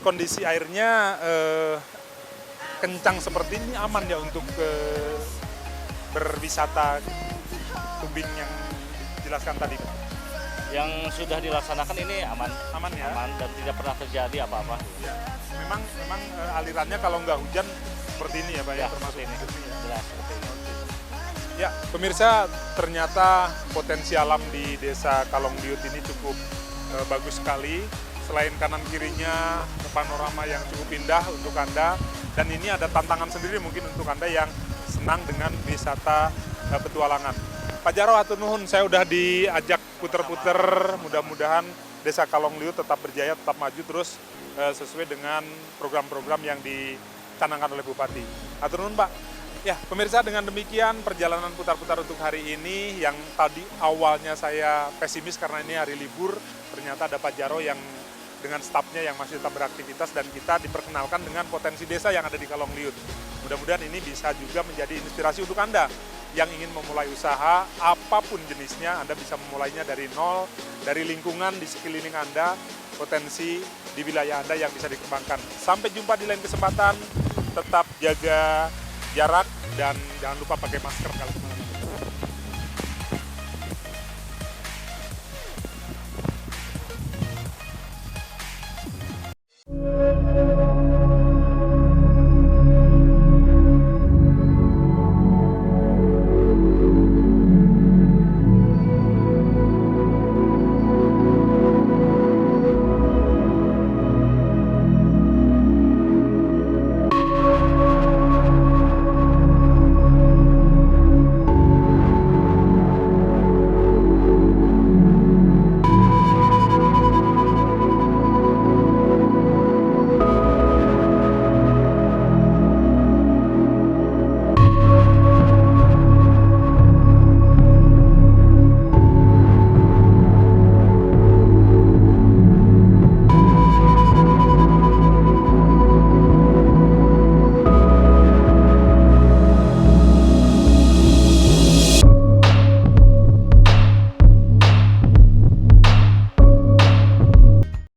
kondisi airnya kencang seperti ini aman ya untuk berwisata tubing yang dijelaskan tadi, Pak? Yang sudah dilaksanakan ini aman, Aman ya? aman dan tidak pernah terjadi apa-apa. Ya. Memang alirannya kalau nggak hujan seperti ini ya Pak, ya, Ya, termasuk seperti ini. ini ya. Jelas seperti ini. Ya, pemirsa, ternyata potensi alam di Desa Kalongdiut ini cukup bagus sekali. Selain kanan kirinya panorama yang cukup indah untuk Anda, dan ini ada tantangan sendiri mungkin untuk Anda yang senang dengan wisata petualangan. Pak Jarwo, hatur nuhun, saya udah diajak puter-puter, mudah-mudahan Desa Kalongdiut tetap berjaya, tetap maju terus sesuai dengan program-program yang dicanangkan oleh Bupati. Hatur nuhun, Pak. Ya, pemirsa, dengan demikian perjalanan putar-putar untuk hari ini yang tadi awalnya saya pesimis karena ini hari libur, ternyata ada Pak Jarwo yang dengan stafnya yang masih tetap beraktivitas dan kita diperkenalkan dengan potensi desa yang ada di Kalongdiut. Mudah-mudahan ini bisa juga menjadi inspirasi untuk Anda yang ingin memulai usaha, apapun jenisnya, Anda bisa memulainya dari nol, dari lingkungan di sekeliling Anda, potensi di wilayah Anda yang bisa dikembangkan. Sampai jumpa di lain kesempatan, tetap jaga jarak dan jangan lupa pakai masker kalau kemana-mana.